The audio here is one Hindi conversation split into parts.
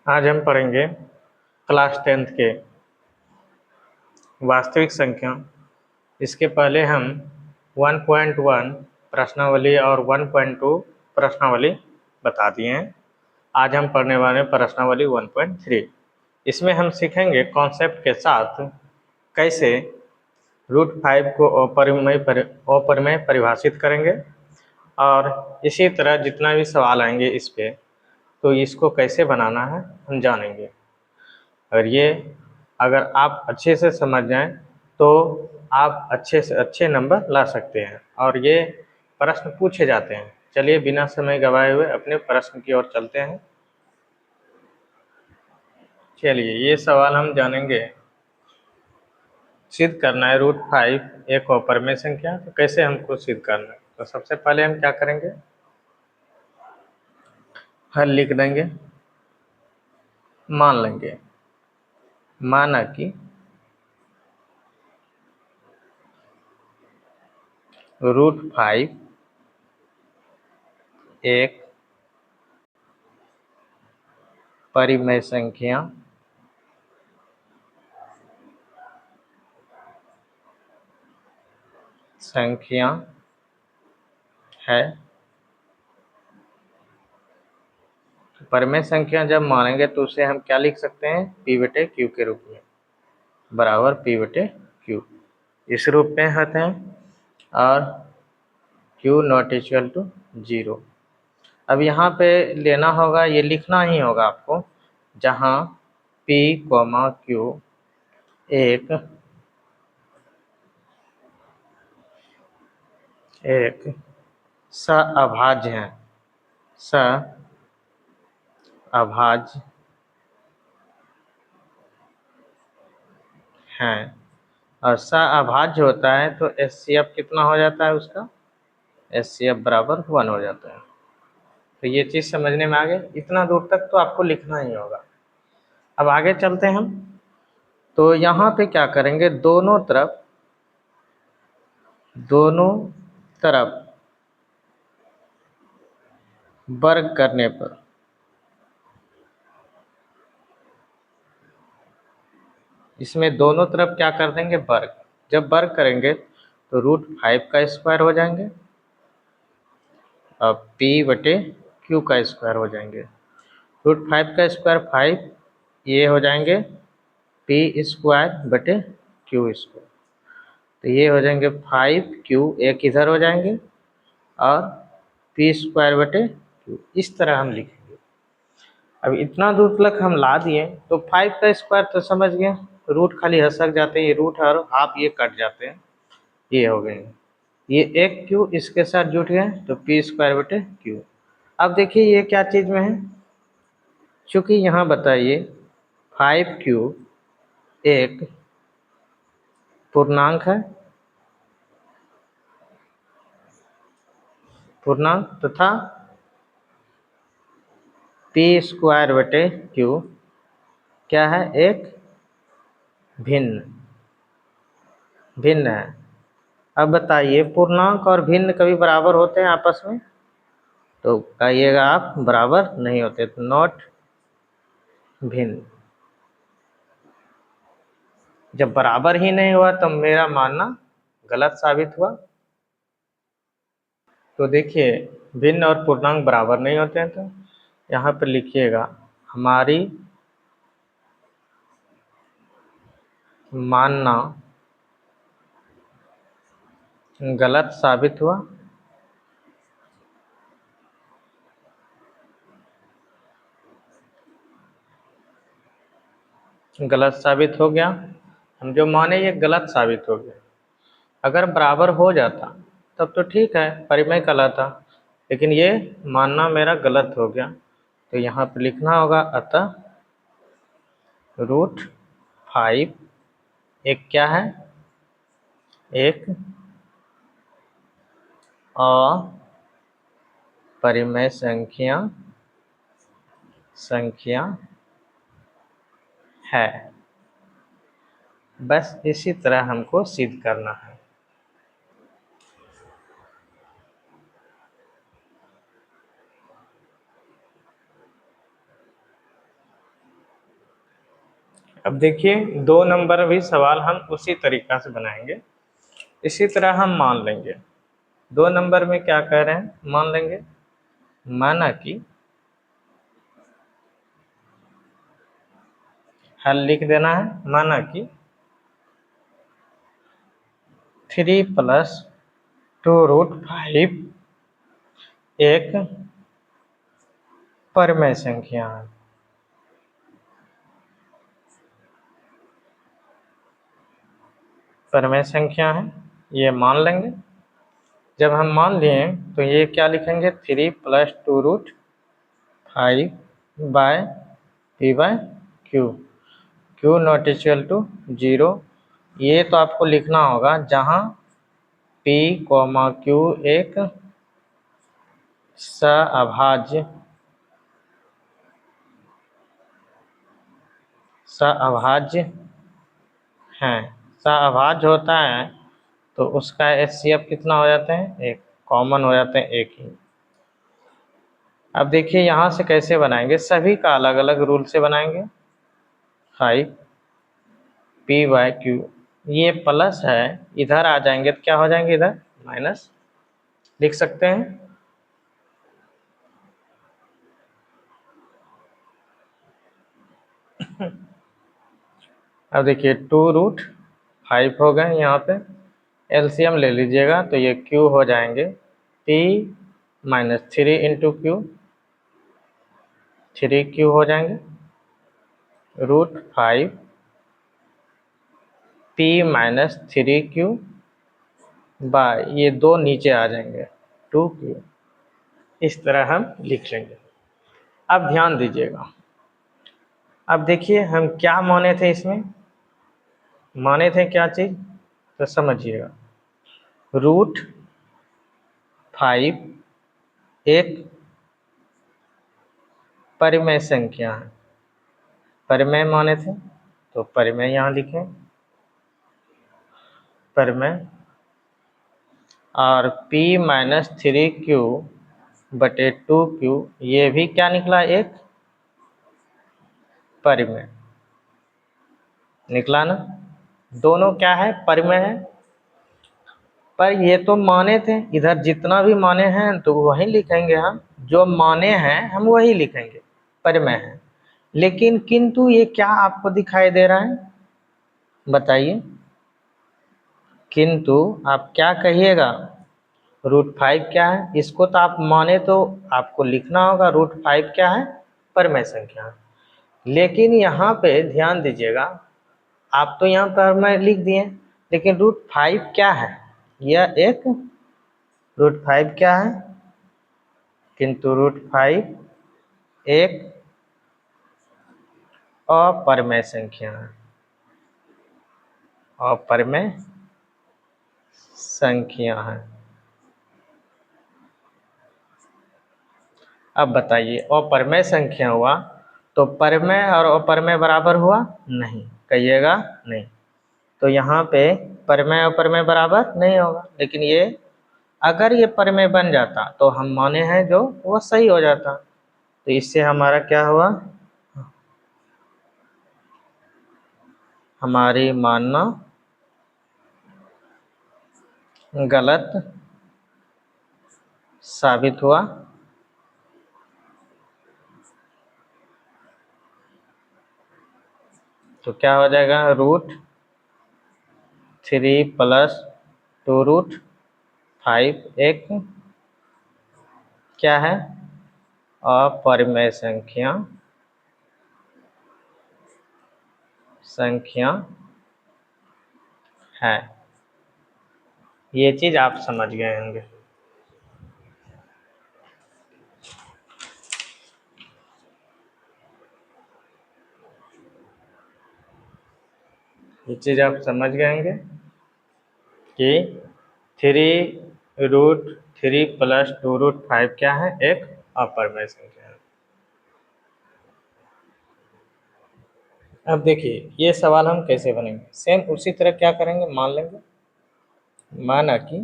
आज हम पढ़ेंगे क्लास 10th के वास्तविक संख्या। इसके पहले हम 1.1 प्रश्नावली और 1.2 प्रश्नावली बता दिए हैं। आज हम पढ़ने वाले हैं प्रश्नावली 1.3। इसमें हम सीखेंगे कॉन्सेप्ट के साथ कैसे √5 को अपरिमेय परिभाषित करेंगे, और इसी तरह जितना भी सवाल आएंगे इस पे तो इसको कैसे बनाना है हम जानेंगे। और ये अगर आप अच्छे से समझ जाएं तो आप अच्छे से अच्छे नंबर ला सकते हैं, और ये प्रश्न पूछे जाते हैं। चलिए बिना समय गवाए हुए अपने प्रश्न की ओर चलते हैं। चलिए ये सवाल हम जानेंगे। सिद्ध करना है √5 एक अपरिमेय संख्या, तो कैसे हमको सिद्ध करना है? तो सबसे पहले हम क्या करेंगे, हल लिख देंगे। मान लेंगे, माना कि √5 एक परिमेय संख्या है। परिमेय संख्या जब मानेंगे तो उसे हम क्या लिख सकते हैं, P/Q के रूप में, बराबर P/Q इस रूप में होते हैं, और Q नॉट इक्वल टू 0। अब यहाँ पे लेना होगा, ये लिखना ही होगा आपको, जहाँ P, Q एक सअभाज्य है, सअभाज्य है। और सअभाज्य होता है तो HCF कितना हो जाता है उसका, HCF बराबर 1 हो जाता है। तो ये चीज़ समझने में आ गई। इतना दूर तक तो आपको लिखना ही होगा। अब आगे चलते हैं हम। तो यहाँ पे क्या करेंगे, दोनों तरफ वर्ग करने पर इसमें दोनों तरफ क्या कर देंगे, वर्ग। जब वर्ग करेंगे तो √5 का स्क्वायर हो जाएंगे और P/Q का स्क्वायर हो जाएंगे। √5 का स्क्वायर 5, ये हो जाएंगे P²/Q²। तो ये हो जाएंगे 5Q, एक इधर हो जाएंगे, और P²/Q इस तरह हम लिखेंगे। अब इतना दूर तक हम ला दिए तो 5 का स्क्वायर तो समझ गए, रूट खाली हंसक जाते हैं, ये रूट और हाफ ये कट जाते हैं, ये हो गए। ये एक Q इसके साथ जुट गए तो P²/Q। अब देखिए ये क्या चीज़ में है, चूँकि यहाँ बताइए 5Q एक पूर्णांक है, तथा P²/Q क्या है, एक भिन्न है। अब बताइए पूर्णांक और भिन्न कभी बराबर होते हैं आपस में? तो कहिएगा आप, बराबर नहीं होते, तो नॉट भिन्न। जब बराबर ही नहीं हुआ तो मेरा मानना गलत साबित हुआ। तो देखिए भिन्न और पूर्णांक बराबर नहीं होते हैं, तो यहाँ पर लिखिएगा हमारी मानना गलत साबित हुआ। गलत साबित हो गया, हम जो माने ये गलत साबित हो गया। अगर बराबर हो जाता तब तो ठीक है, परिमेय कहलाता, लेकिन ये मानना मेरा गलत हो गया। तो यहाँ पर लिखना होगा अतः √5 एक क्या है, एक अपरिमेय संख्या है। बस इसी तरह हमको सिद्ध करना है। अब देखिए 2 नंबर भी सवाल हम उसी तरीक़ा से बनाएंगे। इसी तरह हम मान लेंगे 2 नंबर में क्या कह रहे हैं, मान लेंगे माना कि हल लिख देना है। माना कि 3 + 2√5 एक परमेय संख्या है। परमेय संख्या है, ये मान लेंगे। जब हम मान लिए तो ये क्या लिखेंगे, 3 + 2√5 by P/Q, Q not equal to 0। ये तो आपको लिखना होगा जहाँ P, Q एक सअभाज्य है। सअभाज्य होता है तो उसका HCF कितना हो जाता है, एक कॉमन हो जाते हैं, एक ही। अब देखिए यहाँ से कैसे बनाएंगे, सभी का अलग अलग रूल से बनाएंगे। 5 P/Q, ये प्लस है, इधर आ जाएंगे तो क्या हो जाएंगे, इधर माइनस लिख सकते हैं। अब देखिए 2√5 हो गए, यहाँ पे एलसीएम ले लीजिएगा तो ये Q हो जाएंगे P - 3 × Q, 3Q हो जाएंगे √5 P - 3Q बाय, ये 2 नीचे आ जाएंगे 2Q। इस तरह हम लिख लेंगे। अब ध्यान दीजिएगा, अब देखिए हम क्या माने थे, इसमें माने थे क्या चीज़, तो समझिएगा। √5 एक परिमेय संख्या है, परिमेय माने थे तो परिमेय यहाँ लिखें, परिमेय। और P - 3Q बटे 2Q, ये भी क्या निकला, एक परिमेय निकला ना। दोनों क्या है, परिमेय है। पर ये तो माने थे, इधर जितना भी माने हैं तो वही लिखेंगे, हम जो माने हैं हम वही लिखेंगे, परिमेय है। लेकिन किंतु ये क्या आपको दिखाई दे रहा है, बताइए। किंतु आप क्या कहिएगा, √5 क्या है, इसको तो आप माने तो आपको लिखना होगा √5 क्या है, परिमेय संख्या। लेकिन यहाँ पे ध्यान दीजिएगा, आप तो यहाँ पर मैं लिख दिए, लेकिन √5 क्या है, यह एक √5 क्या है, किंतु √5 एक अपरिमेय संख्या है, अपरिमेय संख्या है। अब बताइए, अपरिमेय संख्या हुआ तो परिमेय और अपरिमेय बराबर हुआ, नहीं, कहिएगा नहीं। तो यहाँ पे परिमेय अपरिमेय बराबर नहीं होगा, लेकिन ये अगर ये परिमेय बन जाता तो हम माने हैं जो वो सही हो जाता। तो इससे हमारा क्या हुआ, हमारी मानना गलत साबित हुआ। तो क्या हो जाएगा, √3 + 2√5 एक क्या है, अपरिमेय संख्या है। ये चीज आप समझ गए होंगे। ये चीज आप समझ गए होंगे कि 3√3 + 2√5 क्या है, एक अपरिमेय संख्या है। अब देखिए ये सवाल हम कैसे बनेंगे, सेम उसी तरह क्या करेंगे, मान लेंगे। माना कि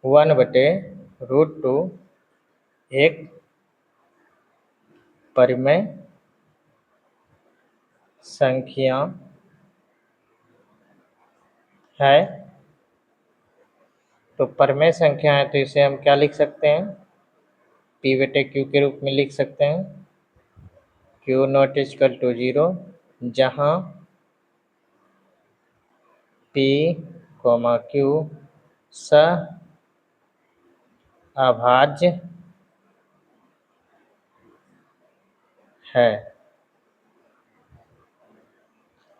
1/√2 एक परिमेय संख्या है। तो परिमेय संख्या है तो इसे हम क्या लिख सकते हैं, P बटे Q के रूप में लिख सकते हैं। Q नॉट इक्वल टू 0, जहाँ P, Q अभाज्य है।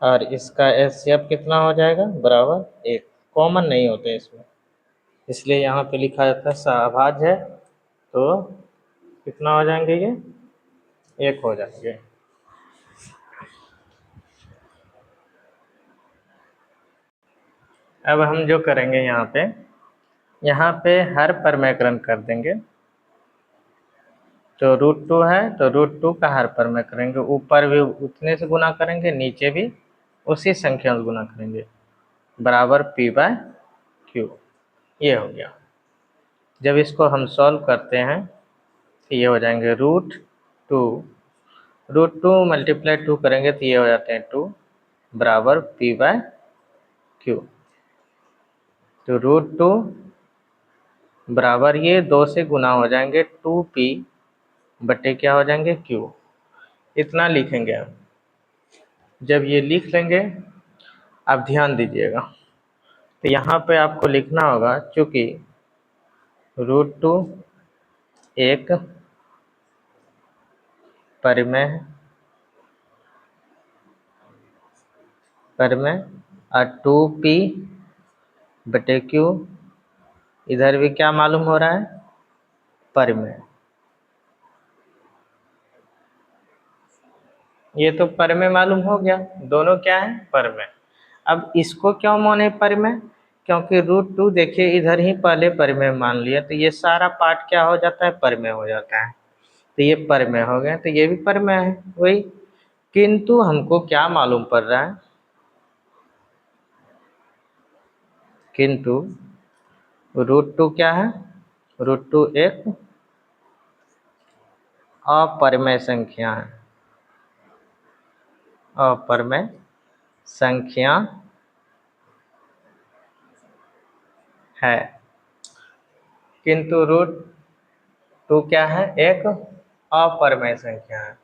और इसका एचसीएफ कितना हो जाएगा, बराबर 1। कॉमन नहीं होते इसमें, इसलिए यहाँ पे लिखा जाता है सअभाज्य है, तो कितना हो जाएंगे ये, 1 हो जाएंगे। अब हम जो करेंगे यहाँ पे हर परमेयकरण कर देंगे। तो √2 है तो √2 का हर परमेय करेंगे, ऊपर भी उतने से गुना करेंगे, नीचे भी उसी संख्या से गुना करेंगे, बराबर P/Q। ये हो गया। जब इसको हम सॉल्व करते हैं तो ये हो जाएंगे √2 मल्टीप्लाई 2 करेंगे तो ये हो जाते हैं 2, बराबर P/Q। तो √2 बराबर ये 2 से गुना हो जाएंगे 2P बटे क्या हो जाएंगे Q। इतना लिखेंगे हम। जब ये लिख लेंगे, अब ध्यान दीजिएगा, तो यहाँ पे आपको लिखना होगा, चूँकि √2 एक परिमेय और 2P बटे Q इधर भी क्या मालूम हो रहा है, परिमेय। ये तो परिमेय मालूम हो गया, दोनों क्या है, परिमेय। अब इसको क्यों माने परिमेय, क्योंकि √2 देखिए इधर ही पहले परिमेय मान लिया, तो ये सारा पार्ट क्या हो जाता है, परिमेय हो जाता है। तो ये परिमेय हो गया, तो ये भी परिमेय है वही। किंतु हमको क्या मालूम पड़ रहा है, किंतु √2 क्या है, √2 एक अपरिमेय संख्या है, अपरिमेय संख्या है। किंतु √2 क्या है, एक अपरिमेय संख्या है।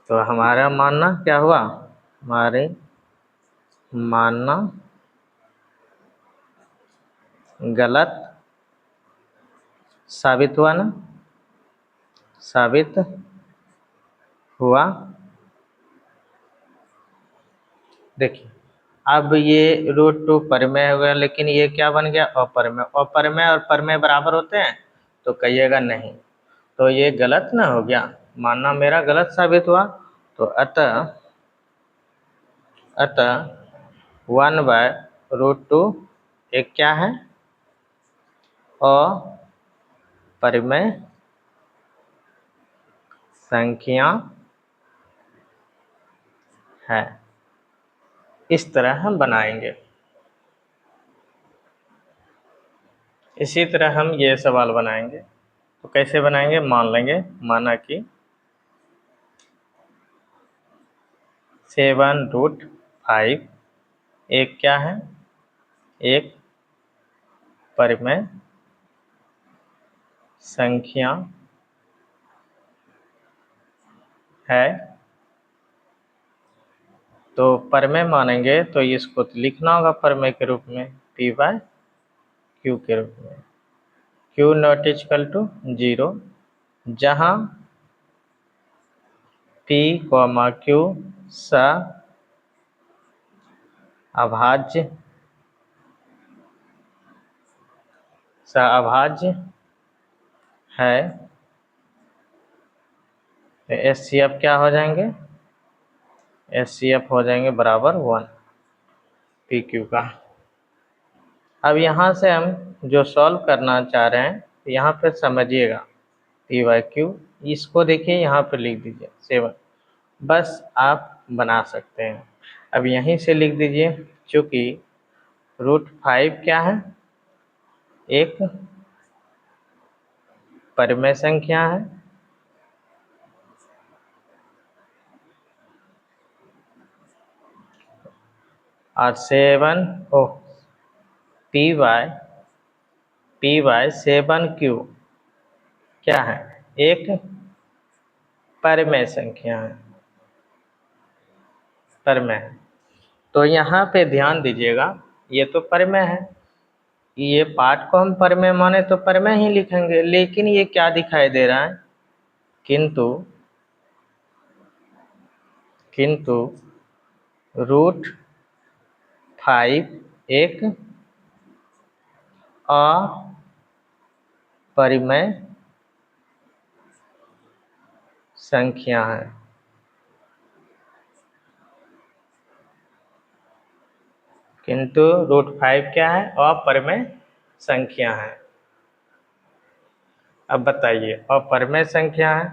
तो हमारा मानना क्या हुआ, हमारे मानना गलत साबित हुआ ना, साबित हुआ। देखिए अब ये √2 परिमेय हो गया, लेकिन ये क्या बन गया, अपरिमेय। अपरिमेय और परिमेय बराबर होते हैं, तो कहिएगा नहीं, तो ये गलत ना हो गया, मानना मेरा गलत साबित हुआ। तो अतः 1/√2 एक क्या है, अपरिमेय संख्या है। इस तरह हम बनाएंगे। इसी तरह हम ये सवाल बनाएंगे। तो कैसे बनाएंगे, मान लेंगे, माना कि 7√5 एक क्या है, एक परिमेय संख्या है। तो परिमेय मानेंगे तो इसको तो लिखना होगा परिमेय के रूप में, P/Q के रूप में। Q नॉट इक्वल टू 0, जहाँ P, Q अभाज्य है। तो एचसीएफ क्या हो जाएंगे, एचसीएफ हो जाएंगे बराबर 1 PQ का। अब यहाँ से हम जो सॉल्व करना चाह रहे हैं, तो यहाँ पे समझिएगा, P/Q इसको देखिए, यहाँ पे लिख दीजिए 7, बस आप बना सकते हैं। अब यहीं से लिख दीजिए, चूँकि √5 क्या है, एक परिमेय संख्या है, और 7 ओ पी वाई 7Q क्या है, एक परिमेय संख्या है, परिमेय है। तो यहाँ पे ध्यान दीजिएगा, ये तो परिमेय है, ये पाठ को हम परिमेय माने तो परिमेय ही लिखेंगे, लेकिन ये क्या दिखाई दे रहा है, किंतु √5 एक अपरिमेय संख्या है। किंतु √5 क्या है, अपरिमेय संख्या है। अब बताइए, अपरिमेय संख्या है,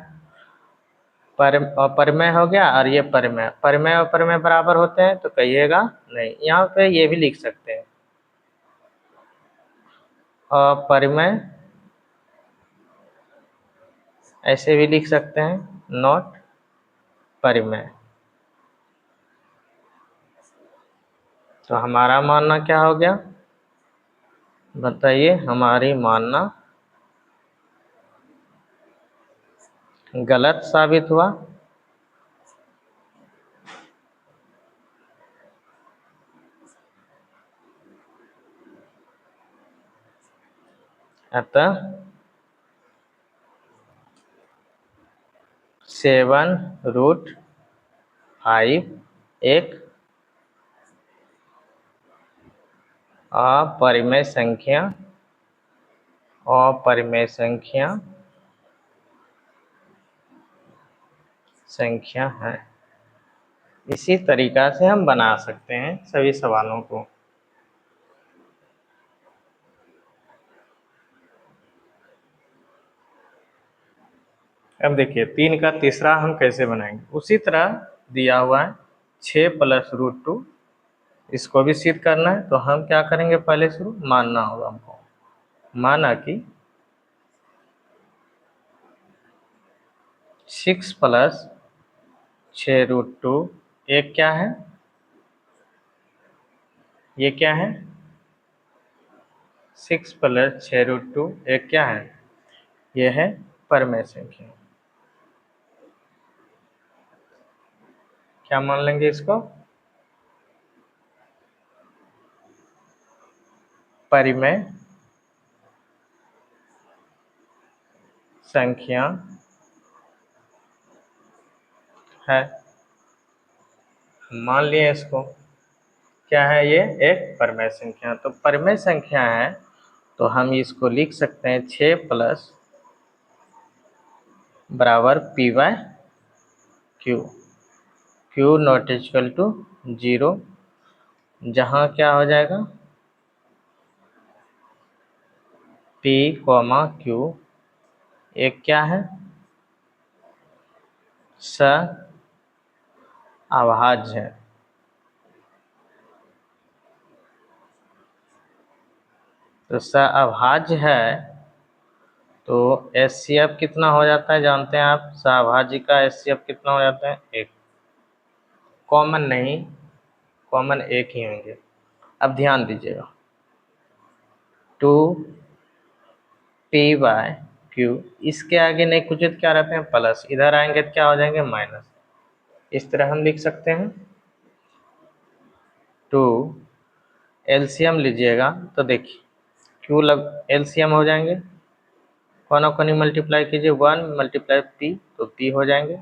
अपरिमेय हो गया और ये परिमेय, परिमेय और परिमेय बराबर होते हैं तो कहिएगा नहीं। यहाँ पे ये भी लिख सकते हैं, अपरिमेय ऐसे भी लिख सकते हैं, नॉट परिमेय। तो हमारा मानना क्या हो गया, बताइए, हमारी मानना गलत साबित हुआ। अतः 7√5 एक अपरिमेय संख्या है। इसी तरीका से हम बना सकते हैं सभी सवालों को। अब देखिए 3 का तीसरा हम कैसे बनाएंगे, उसी तरह दिया हुआ है 6 + √2, इसको भी सिद्ध करना है। तो हम क्या करेंगे, पहले शुरू मानना होगा हमको, माना कि 6 + 6√2 एक क्या है, ये क्या है, 6 + 6√2 एक क्या है, ये है परिमेय संख्या। क्या मान लेंगे इसको, परिमेय संख्या है। मान लिए इसको, क्या है ये, एक परिमेय संख्या। तो परिमेय संख्या है तो हम इसको लिख सकते हैं 6 + बराबर p/q, q not equal to 0, जहाँ क्या हो जाएगा, p, q एक क्या है, सअभाज्य है। तो सअभाज्य है तो HCF कितना हो जाता है, जानते हैं आप, सअभाज्य का HCF कितना हो जाता है, 1। कॉमन नहीं, कॉमन एक ही होंगे। अब ध्यान दीजिएगा, 2p/q, इसके आगे नहीं कुछ क्या रहते हैं, प्लस, इधर आएंगे तो क्या हो जाएंगे, माइनस। इस तरह हम लिख सकते हैं 2, एलसीएम लीजिएगा तो देखिए q एलसीएम हो जाएंगे, कौन को नहीं मल्टीप्लाई कीजिए, 1 × p तो p हो जाएंगे,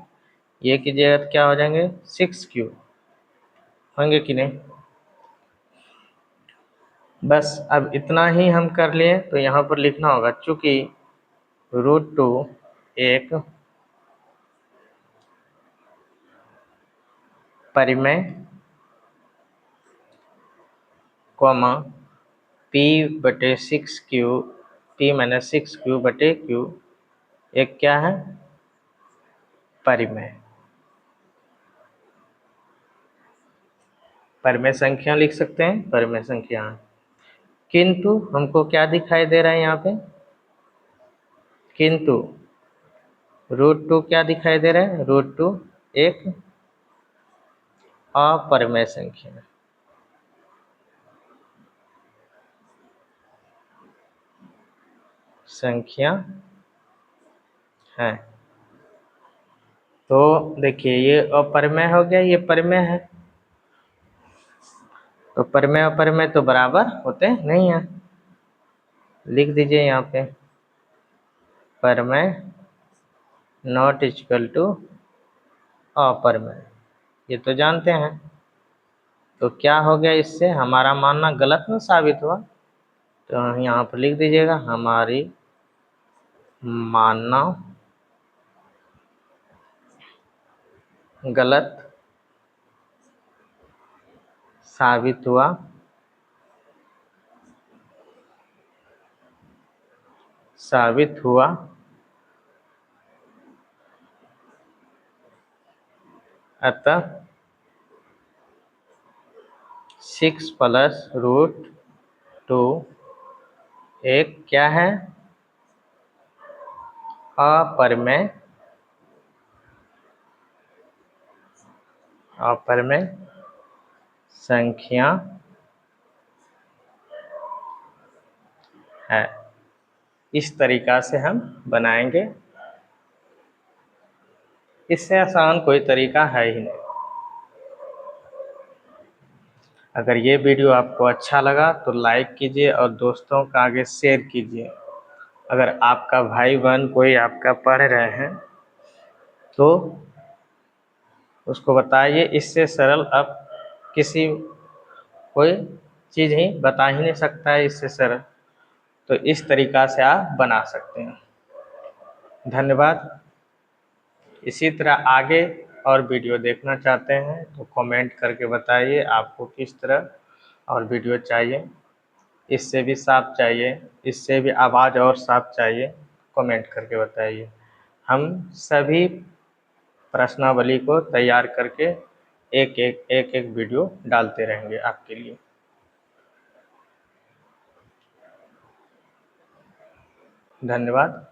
ये कीजिएगा तो क्या हो जाएंगे, 6q होंगे कि नहीं। बस अब इतना ही हम कर लिए, तो यहाँ पर लिखना होगा, चूंकि √2 एक परिमेय, p/6q, p-6q/q एक क्या है, परिमेय, परिमेय संख्या लिख सकते हैं, परिमेय संख्या। किंतु हमको क्या दिखाई दे रहा है यहाँ पे, किंतु √2 क्या दिखाई दे रहा है, √2 एक अपरिमेय संख्या है। संख्या है। तो देखिए ये अपरिमेय हो गया, ये परिमेय है, तो परिमेय अपरिमेय तो बराबर होते नहीं हैं। लिख दीजिए यहाँ पे परिमेय नॉट इक्वल टू अपरिमेय, ये तो जानते हैं। तो क्या हो गया, इससे हमारा मानना गलत न साबित हुआ। तो यहाँ पर लिख दीजिएगा हमारी मानना गलत साबित हुआ, अतः 6 प्लस रूट 2 एक क्या है, अपरिमेय संख्या है। इस तरीका से हम बनाएंगे, इससे आसान कोई तरीका है ही नहीं। अगर ये वीडियो आपको अच्छा लगा तो लाइक कीजिए और दोस्तों का आगे शेयर कीजिए। अगर आपका भाई बहन कोई आपका पढ़ रहे हैं तो उसको बताइए, इससे सरल अब किसी कोई चीज़ ही बता ही नहीं सकता है इससे सरल। तो इस तरीका से आप बना सकते हैं। धन्यवाद। इसी तरह आगे और वीडियो देखना चाहते हैं तो कमेंट करके बताइए आपको किस तरह और वीडियो चाहिए, इससे भी साफ चाहिए, इससे भी आवाज़ और साफ चाहिए, कमेंट करके बताइए। हम सभी प्रश्नावली को तैयार करके एक एक वीडियो डालते रहेंगे आपके लिए। धन्यवाद।